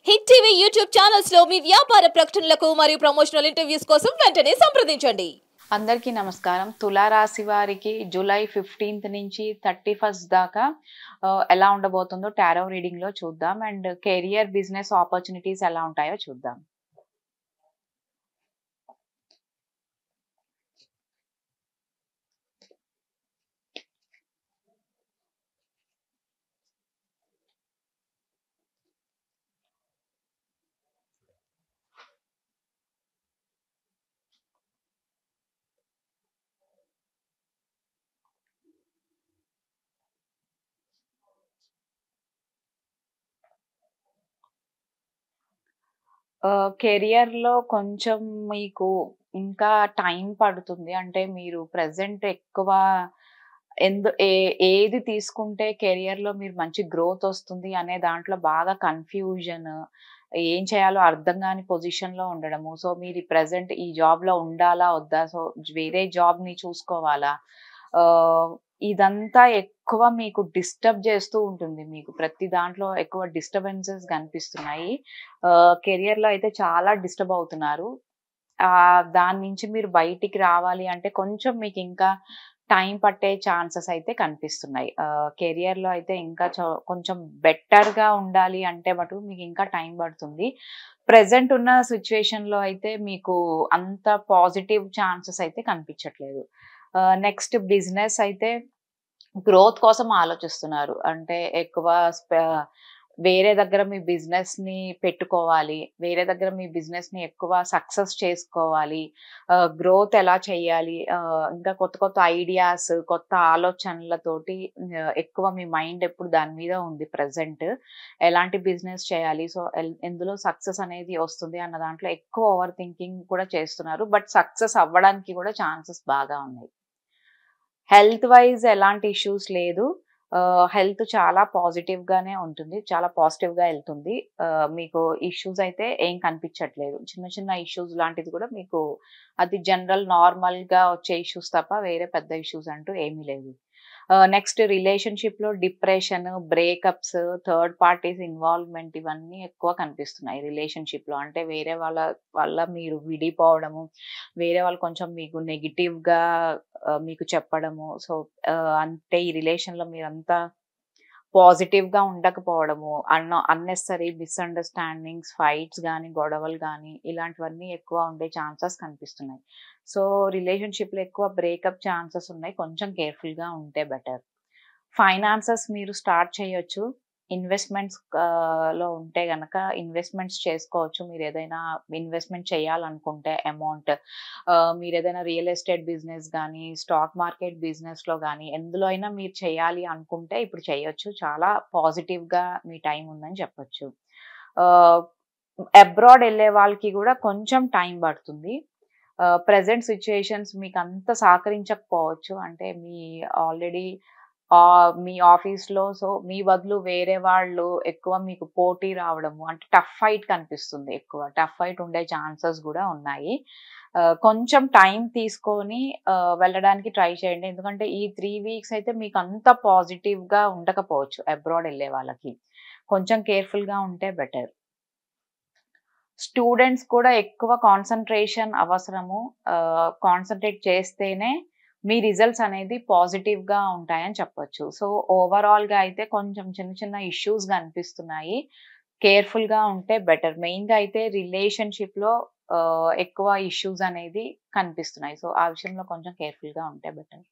Hit TV YouTube channels లో మీ వ్యాపార ప్రకటనలకు మరియు ప్రమోషనల్ ఇంటర్వ్యూస్ కోసం వెంటనే సంప్రదించండి. అందరికీ నమస్కారం. తులా రాశి వారికి జూలై 15th నుంచి 31st దాకా ఎలా ఉండబోతుందో టారో రీడింగ్ లో చూద్దాం. అండ్ కెరియర్ బిజినెస్ ఆపర్చునిటీస్ ఎలా ఉంటాయో చూద్దాం. కెరియర్‌లో కొంచెం మీకు ఇంకా టైం పడుతుంది. అంటే మీరు ప్రెజెంట్ ఎక్కువ ఏది తీసుకుంటే కెరియర్‌లో మీరు మంచి గ్రోత్ వస్తుంది అనే దాంట్లో బాగా కన్‌ఫ్యూజన్, ఏం చేయాలో అర్థం గాని పొజిషన్‌లో ఉండడము. సో, మీరు ప్రెజెంట్ ఈ జాబ్‌లో ఉండాలా? వద్దా? సో, వేరే జాబ్‌ని చూసుకోవాలా? ఇదంతా ఎక్కువ మీకు డిస్టర్బ్ చేస్తూ ఉంటుంది. మీకు ప్రతి దాంట్లో ఎక్కువ డిస్టర్బెన్సెస్ కనిపిస్తున్నాయి. కెరియర్‌లో అయితే చాలా డిస్టర్బ్ అవుతున్నారు. దాని నుంచి మీరు బయటికి రావాలి అంటే కొంచెం మీకు ఇంకా టైం పట్టే ఛాన్సెస్ అయితే కనిపిస్తున్నాయి. కెరియర్‌లో అయితే ఇంకా కొంచెం బెటర్‌గా ఉండాలి అంటే మటుకు మీకు ఇంకా టైం పడుతుంది. ప్రెజెంట్ ఉన్న సిట్యుయేషన్‌లో అయితే మీకు అంత పాజిటివ్ ఛాన్సెస్ అయితే కనిపించట్లేదు. నెక్స్ట్ బిజినెస్ అయితే గ్రోత్ కోసం ఆలోచిస్తున్నారు. అంటే ఎక్కువ వేరే దగ్గర మీ బిజినెస్‌ని పెట్టుకోవాలి. వేరే దగ్గర మీ బిజినెస్‌ని ఎక్కువ సక్సెస్ చేసుకోవాలి. గ్రోత్ ఎలా చేయాలి? ఇంకా కొత్త కొత్త ఐడియాస్, కొత్త ఆలోచనలతోటి ఎక్కువ మీ మైండ్ ఎప్పుడు దాని మీద ఉంది ప్రెజెంట్. ఎలాంటి బిజినెస్ చేయాలి? సో, ఎందులో సక్సెస్ అనేది వస్తుంది అన్న దాంట్లో ఎక్కువ ఓవర్ థింకింగ్ కూడా చేస్తున్నారు. బట్ సక్సెస్ అవ్వడానికి కూడా ఛాన్సెస్ బాగా ఉన్నాయి. హెల్త్ వైజ్ ఎలాంటి ఇష్యూస్ లేదు. హెల్త్ చాలా పాజిటివ్‌గానే ఉంటుంది. చాలా పాజిటివ్‌గా ఎళ్తుంది. మీకు ఇష్యూస్ అయితే ఏం కనిపించట్లేదు. చిన్న చిన్న ఇష్యూస్ లాంటిది కూడా మీకు అది జనరల్ నార్మల్‌గా వచ్చే ఇష్యూస్ తప్ప వేరే పెద్ద ఇష్యూస్ అంటూ ఏమీ లేదు. నెక్స్ట్ రిలేషన్‌షిప్‌లో depression, breakups, third parties involvement ఇవన్నీ ఎక్కువ కనిపిస్తున్నాయి రిలేషన్‌షిప్‌లో. అంటే వేరే వాళ్ళ వల్ల మీరు విడిపోవడము, వేరే వాళ్ళు కొంచెం మీకు నెగెటివ్‌గా మీకు చెప్పడము. సో, అంటే ఈ రిలేషన్‌లో మీరంతా పాజిటివ్‌గా ఉండకపోవడము, అన్నెసెసరీ మిస్‌అండర్‌స్టాండింగ్స్, ఫైట్స్ గానీ, గొడవలు గానీ ఇలాంటివన్నీ ఎక్కువ ఉండే ఛాన్సెస్ కనిపిస్తున్నాయి. సో, రిలేషన్‌షిప్‌లో ఎక్కువ బ్రేకప్ ఛాన్సెస్ ఉన్నాయి. కొంచెం కేర్‌ఫుల్‌గా ఉంటే బెటర్. ఫైనాన్సెస్ మీరు స్టార్ట్ చేయొచ్చు. ఇన్వెస్ట్‌మెంట్స్ లో ఉంటే గనక ఇన్వెస్ట్‌మెంట్స్ చేసుకోవచ్చు. మీరేదైనా ఇన్వెస్ట్‌మెంట్ చేయాలనుకుంటే అమౌంట్ మీరేదైనా రియల్ ఎస్టేట్ బిజినెస్ గానీ, స్టాక్ మార్కెట్ బిజినెస్‌లో గానీ ఎందులో అయినా మీరు చేయాలి అనుకుంటే ఇప్పుడు చేయొచ్చు. చాలా పాజిటివ్‌గా మీ టైం ఉందని చెప్పొచ్చు. ఆహ్, అబ్రాడ్ ఎళ్ళే వాళ్ళకి గూడా కొంచెం టైం పడుతుంది. ప్రెజెంట్ సిట్యుయేషన్స్ మీకంత సహకరించకపోవచ్చు. అంటే ఆల్రెడీ మీ ఆఫీస్‌లో సో, మీ బదులు వేరే వాళ్ళు ఎక్కువ మీకు పోటీ రావడము, అంటే టఫ్ ఫైట్ కనిపిస్తుంది ఎక్కువ. టఫ్ ఫైట్ ఉండే ఛాన్సెస్ గూడా ఉన్నాయి. కొంచెం టైం తీసుకొని వెళ్ళడానికి ట్రై చేయండి. ఎందుకంటే ఈ 3 వీక్స్ అయితే మీకంత పాజిటివ్‌గా ఉండకపోవచ్చు అబ్రాడ్ ఎళ్ళే వాళ్ళకి. కొంచెం కేర్‌ఫుల్‌గా ఉంటే బెటర్. స్టూడెంట్స్ కూడా ఎక్కువ కాన్సంట్రేషన్ అవసరము. కాన్సంట్రేట్ చేస్తేనే మీ రిజల్ట్స్ అనేది పాజిటివ్‌గా ఉంటాయని చెప్పొచ్చు. సో, ఓవరాల్‌గా అయితే కొంచెం చిన్న చిన్న ఇష్యూస్ కనిపిస్తున్నాయి. కేర్‌ఫుల్‌గా ఉంటే బెటర్. మెయిన్‌గా అయితే రిలేషన్‌షిప్‌లో ఎక్కువ ఇష్యూస్ అనేది కనిపిస్తున్నాయి. సో, ఆ విషయంలో కొంచెం కేర్‌ఫుల్‌గా ఉంటే బెటర్.